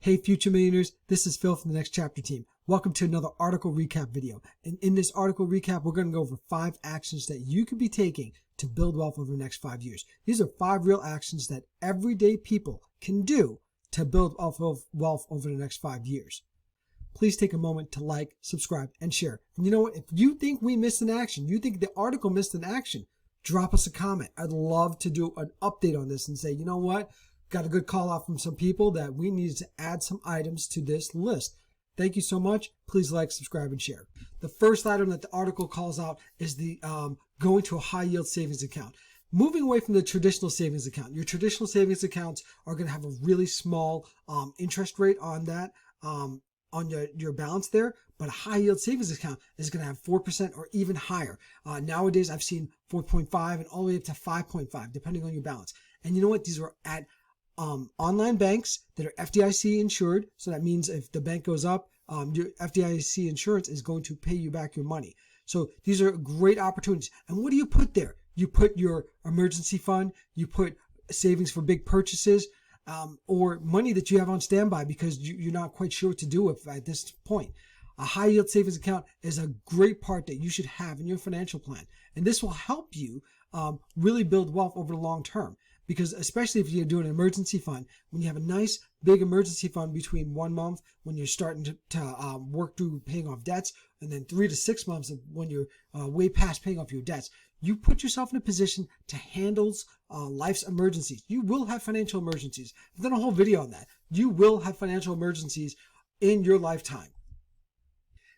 Hey future millionaires, this is Phil from the Next Chapter team. Welcome to another article recap video. And in this article recap, we're going to go over 5 actions that you could be taking to build wealth over the next 5 years. These are 5 real actions that everyday people can do to build wealth over the next 5 years. Please take a moment to like, subscribe, and share. And you know what? If you think we missed an action, you think the article missed an action, drop us a comment. I'd love to do an update on this and say, you know what? Got a good call out from some people that we need to add some items to this list. Thank you so much. Please like, subscribe, and share. The first item that the article calls out is the going to a high yield savings account. Moving away from the traditional savings account. Your traditional savings accounts are going to have a really small interest rate on that, on your balance there, but a high yield savings account is going to have 4% or even higher. Nowadays, I've seen 4.5 and all the way up to 5.5, depending on your balance. And you know what? These are at online banks that are FDIC insured. So that means if the bank goes up, your FDIC insurance is going to pay you back your money. So these are great opportunities. And what do you put there? You put your emergency fund, you put savings for big purchases, or money that you have on standby because you're not quite sure what to do with at this point. A high yield savings account is a great part that you should have in your financial plan. And this will help you really build wealth over the long term. Because especially if you're doing an emergency fund, when you have a nice big emergency fund between 1 month when you're starting to work through paying off debts, and then 3 to 6 months when you're way past paying off your debts, you put yourself in a position to handle life's emergencies. You will have financial emergencies. I've done a whole video on that. You will have financial emergencies in your lifetime.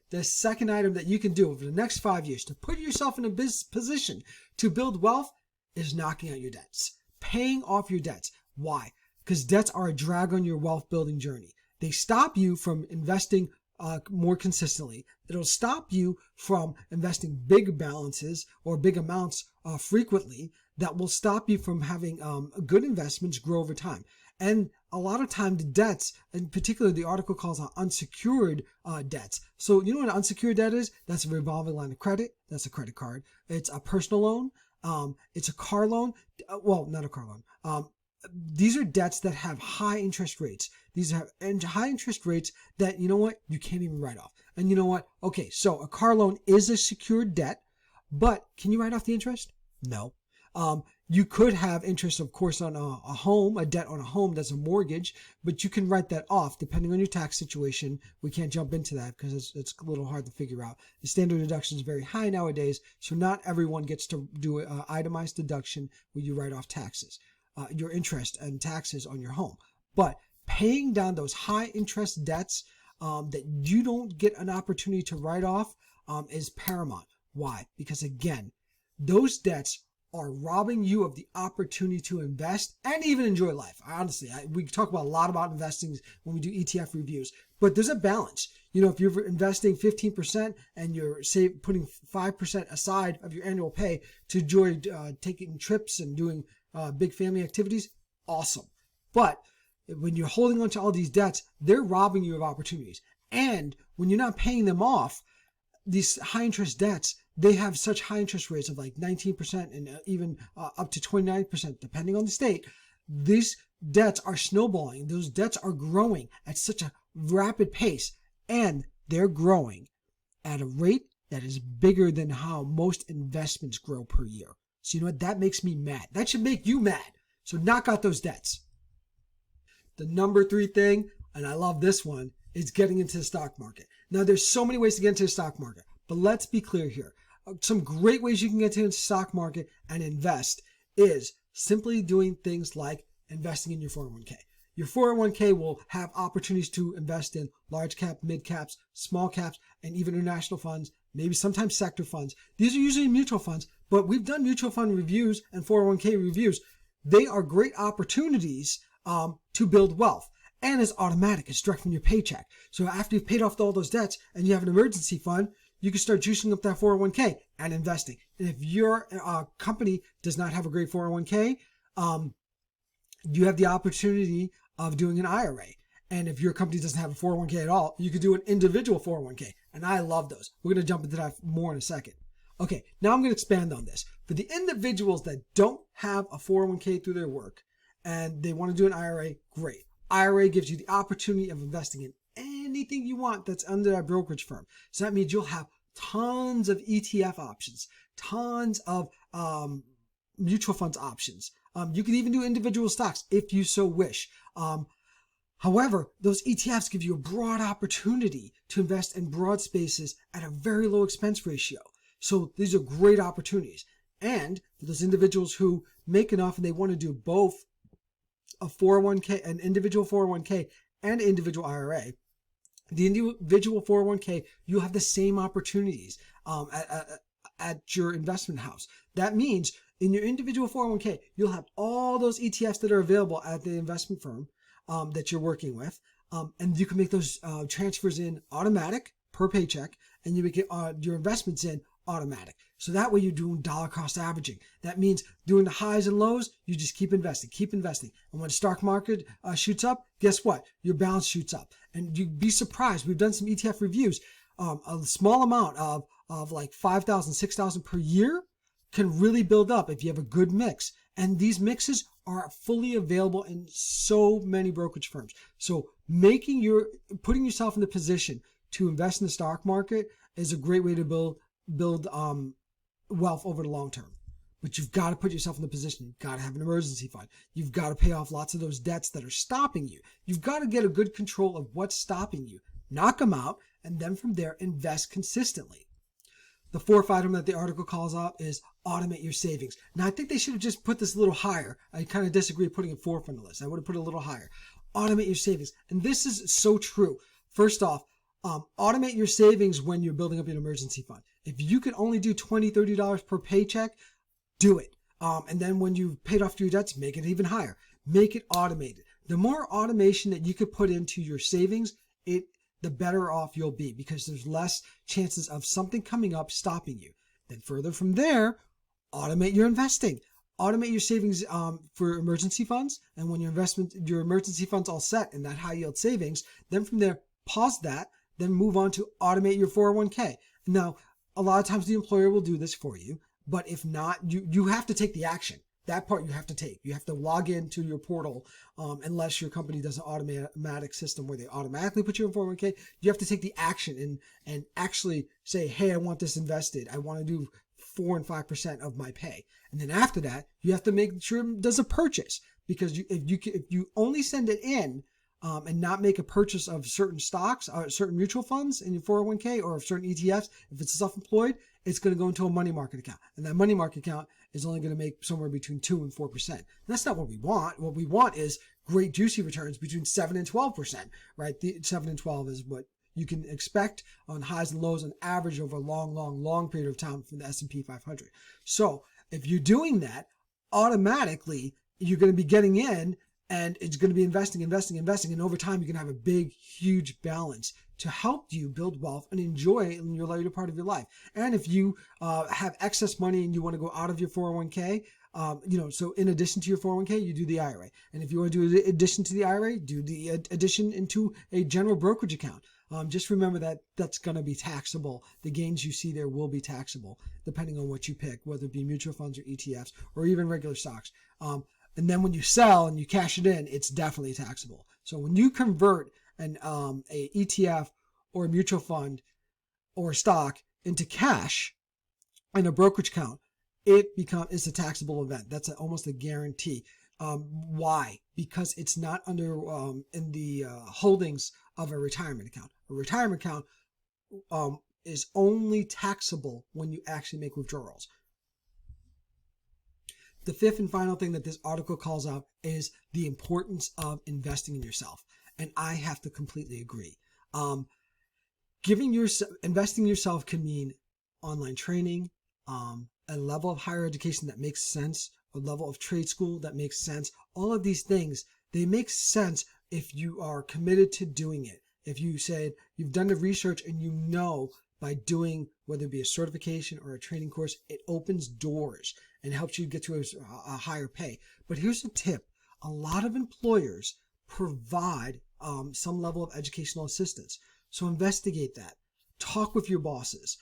The second item that you can do over the next 5 years to put yourself in a position to build wealth is knocking out your debts. Paying off your debts. Why? Because debts are a drag on your wealth building journey. They stop you from investing more consistently. It'll stop you from investing big balances or big amounts frequently. That will stop you from having good investments grow over time. And a lot of time the debts, in particular the article calls out unsecured debts. So you know what an unsecured debt is? That's a revolving line of credit. That's a credit card. It's a personal loan. It's a car loan. Well, not a car loan. These are debts that have high interest rates. These have high interest rates that, you know what, you can't even write off. And you know what? Okay, so a car loan is a secured debt, but can you write off the interest? No. You could have interest, of course, on a debt on a home that's a mortgage, but you can write that off depending on your tax situation. We can't jump into that because it's a little hard to figure out. The standard deduction is very high nowadays, so not everyone gets to do an itemized deduction where you write off taxes, your interest and taxes on your home. But paying down those high interest debts that you don't get an opportunity to write off is paramount. Why? Because again, those debts are robbing you of the opportunity to invest and even enjoy life. Honestly, we talk about a lot about investing when we do ETF reviews, but there's a balance. You know, if you're investing 15% and you're putting 5% aside of your annual pay to enjoy taking trips and doing big family activities, awesome. But when you're holding on to all these debts, they're robbing you of opportunities. And when you're not paying them off, these high interest debts, they have such high interest rates of like 19% and even up to 29%, depending on the state. These debts are snowballing. Those debts are growing at such a rapid pace, and they're growing at a rate that is bigger than how most investments grow per year. So you know what? That makes me mad. That should make you mad. So knock out those debts. The number 3 thing, and I love this one, is getting into the stock market. Now, there's so many ways to get into the stock market, but let's be clear here. Some great ways you can get into the stock market and invest is simply doing things like investing in your 401k. Your 401k will have opportunities to invest in large cap, mid caps, small caps, and even international funds, maybe sometimes sector funds. These are usually mutual funds, but we've done mutual fund reviews and 401k reviews. They are great opportunities to build wealth. And it's automatic. It's direct from your paycheck. So after you've paid off all those debts and you have an emergency fund, you can start juicing up that 401k and investing. And if your company does not have a great 401k, you have the opportunity of doing an IRA. And if your company doesn't have a 401k at all, you could do an individual 401k. And I love those. We're going to jump into that more in a second. Okay, now I'm going to expand on this. For the individuals that don't have a 401k through their work and they want to do an IRA, great. IRA gives you the opportunity of investing in anything you want that's under that brokerage firm. So that means you'll have tons of ETF options, tons of mutual funds options. You can even do individual stocks if you so wish. However, those ETFs give you a broad opportunity to invest in broad spaces at a very low expense ratio. So these are great opportunities. And for those individuals who make enough and they want to do both a 401k, an individual 401k and individual IRA, the individual 401k, you'll have the same opportunities at your investment house. That means in your individual 401k, you'll have all those ETFs that are available at the investment firm that you're working with. And you can make those transfers in automatic per paycheck, and you make your investments in automatic. So that way you're doing dollar cost averaging. That means doing the highs and lows, you just keep investing. And when the stock market shoots up, guess what? Your balance shoots up. And you'd be surprised. We've done some ETF reviews. A small amount of like 5,000, 6,000 per year can really build up if you have a good mix. And these mixes are fully available in so many brokerage firms. So putting yourself in the position to invest in the stock market is a great way to build wealth over the long term. But you've got to put yourself in the position. You've got to have an emergency fund. You've got to pay off lots of those debts that are stopping you. You've got to get a good control of what's stopping you. Knock them out, and then from there, invest consistently. The fourth item that the article calls out is automate your savings. Now, I think they should have just put this a little higher. I kind of disagree putting it fourth on the list. I would have put it a little higher. Automate your savings. And this is so true. First off, automate your savings when you're building up an emergency fund. If you can only do $20, $30 per paycheck, do it. And then when you've paid off your debts, make it even higher. Make it automated. The more automation that you could put into your savings, the better off you'll be, because there's less chances of something coming up stopping you. Then further from there, automate your investing. Automate your savings for emergency funds. And when your emergency fund's all set in that high yield savings, then from there, pause that, then move on to automate your 401k. Now, a lot of times the employer will do this for you, but if not, you have to take the action. That part you have to take. You have to log into your portal, unless your company does an automatic system where they automatically put you in 401k. You have to take the action and actually say, hey, I want this invested. I want to do 4 and 5% of my pay. And then after that, you have to make sure it does a purchase, because if you only send it in and not make a purchase of certain stocks or certain mutual funds in your 401k or certain ETFs, if it's self-employed, it's going to go into a money market account. And that money market account is only going to make somewhere between 2 and 4%. And that's not what we want. What we want is great juicy returns between 7 and 12%, right? The 7 and 12 is what you can expect on highs and lows on average over a long period of time from the S&P 500. So if you're doing that, automatically you're going to be getting in, and it's going to be investing. And over time, you can have a big, huge balance to help you build wealth and enjoy it in your later part of your life. And if you have excess money and you want to go out of your 401k, so in addition to your 401k, you do the IRA. And if you want to do the addition to the IRA, do the addition into a general brokerage account. Just remember that that's going to be taxable. The gains you see there will be taxable, depending on what you pick, whether it be mutual funds or ETFs or even regular stocks. And then when you sell and you cash it in, it's definitely taxable. So when you convert a ETF or a mutual fund or a stock into cash in a brokerage account, it's a taxable event. That's almost a guarantee. Why? Because it's not under in the holdings of a retirement account. A retirement account is only taxable when you actually make withdrawals. The fifth and final thing that this article calls out is the importance of investing in yourself. And I have to completely agree. Investing in yourself can mean online training, a level of higher education that makes sense, a level of trade school that makes sense. All of these things, they make sense if you are committed to doing it. If you said you've done the research and you know by doing, whether it be a certification or a training course, it opens doors and helps you get to a higher pay. But here's a tip. A lot of employers provide some level of educational assistance. So investigate that. Talk with your bosses.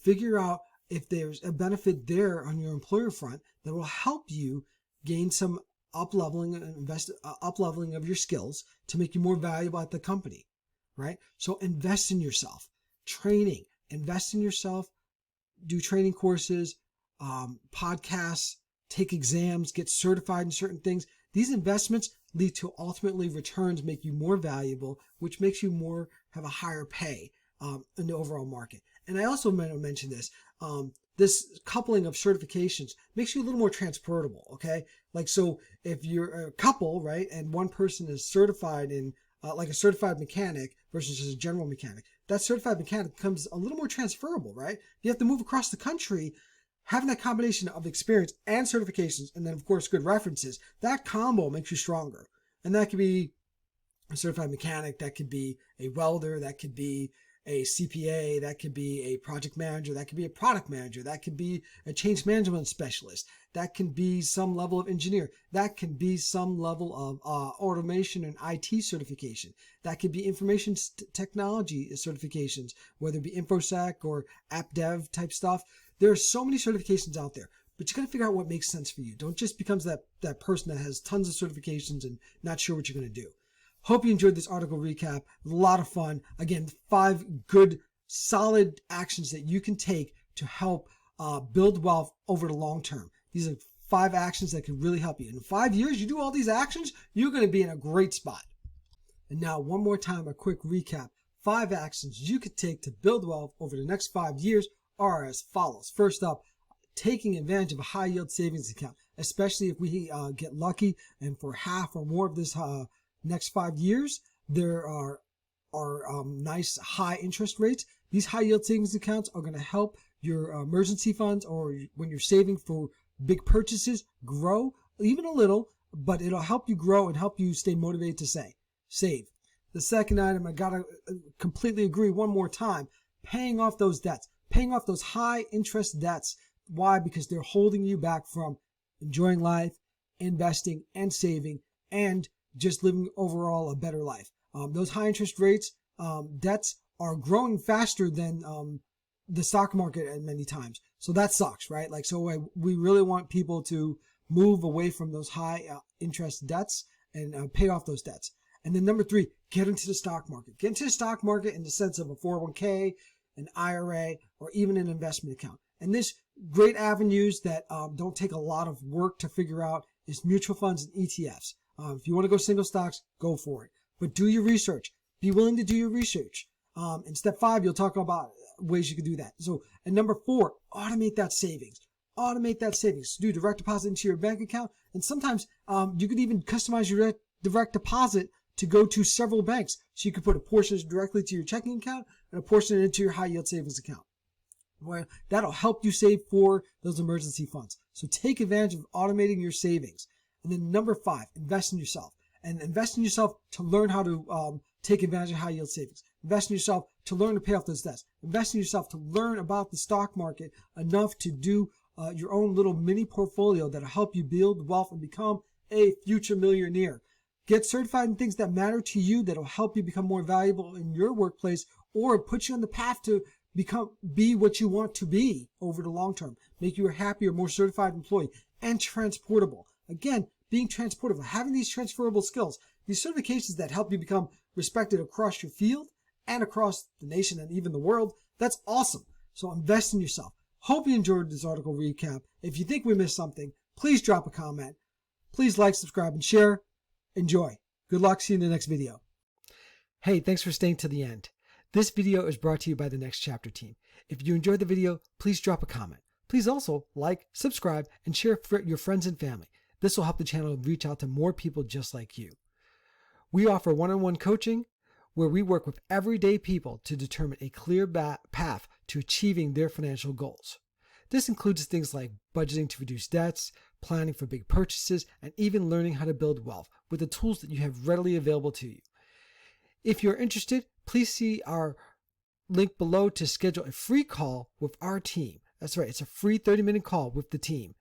Figure out if there's a benefit there on your employer front that will help you gain some up-leveling of your skills to make you more valuable at the company, right? So invest in yourself. Training, invest in yourself, do training courses, podcasts, take exams, get certified in certain things. These investments lead to ultimately returns, make you more valuable, which makes you have a higher pay in the overall market. And I also mention this, this coupling of certifications makes you a little more transportable, okay? Like, so if you're a couple, right, and one person is certified in, like a certified mechanic versus just a general mechanic, that certified mechanic becomes a little more transferable, right? You have to move across the country. Having that combination of experience and certifications, and then of course good references, that combo makes you stronger. And that could be a certified mechanic, that could be a welder, that could be a CPA, that could be a project manager, that could be a product manager, that could be a change management specialist, that can be some level of engineer, that can be some level of automation and IT certification, that could be information technology certifications, whether it be InfoSec or app dev type stuff. There are so many certifications out there, but you got to figure out what makes sense for you. Don't just become that person that has tons of certifications and not sure what you're going to do. Hope you enjoyed this article recap. A lot of fun. Again, 5 good, solid actions that you can take to help build wealth over the long term. These are 5 actions that can really help you. In 5 years, you do all these actions, you're going to be in a great spot. And now, one more time, a quick recap. 5 actions you could take to build wealth over the next 5 years are as follows. First up, taking advantage of a high yield savings account, especially if we get lucky and for half or more of this next 5 years, there are nice high interest rates. These high yield savings accounts are going to help your emergency funds, or when you're saving for big purchases, grow even a little, but it'll help you grow and help you stay motivated to save. The second item, I got to completely agree one more time, paying off those debts, paying off those high interest debts. Why? Because they're holding you back from enjoying life, investing and saving, and just living overall a better life. Those high interest rates, debts are growing faster than the stock market at many times. So that sucks, right? Like, so we really want people to move away from those high interest debts and pay off those debts. And then number 3, get into the stock market. Get into the stock market in the sense of a 401k, an IRA, or even an investment account. And this great avenues that don't take a lot of work to figure out is mutual funds and ETFs. If you want to go single stocks, go for it. But do your research. Be willing to do your research. In step 5, you'll talk about ways you can do that. So, and number 4, automate that savings. Automate that savings. Do direct deposit into your bank account. And sometimes you could even customize your direct deposit to go to several banks. So you could put a portion directly to your checking account and a portion into your high yield savings account. Well, that'll help you save for those emergency funds. So take advantage of automating your savings. And then number 5, invest in yourself. And invest in yourself to learn how to take advantage of high yield savings. Invest in yourself to learn to pay off those debts. Invest in yourself to learn about the stock market enough to do your own little mini portfolio that'll help you build wealth and become a future millionaire. Get certified in things that matter to you that'll help you become more valuable in your workplace, or put you on the path to be what you want to be over the long term. Make you a happier, more certified employee, and transportable. Again, being transportable, having these transferable skills, these certifications that help you become respected across your field and across the nation and even the world, that's awesome. So invest in yourself. Hope you enjoyed this article recap. If you think we missed something, please drop a comment. Please like, subscribe, and share. Enjoy. Good luck. See you in the next video. Hey, thanks for staying to the end. This video is brought to you by the Next Chapter team. If you enjoyed the video, please drop a comment. Please also like, subscribe, and share with your friends and family. This will help the channel reach out to more people just like you. We offer one-on-one coaching where we work with everyday people to determine a clear path to achieving their financial goals. This includes things like budgeting to reduce debts, planning for big purchases, and even learning how to build wealth with the tools that you have readily available to you. If you're interested, please see our link below to schedule a free call with our team. That's right, it's a free 30-minute call with the team.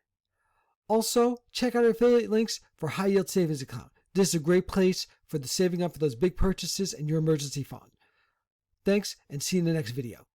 Also, check out our affiliate links for high yield savings account. This is a great place for the saving up for those big purchases and your emergency fund. Thanks, and see you in the next video.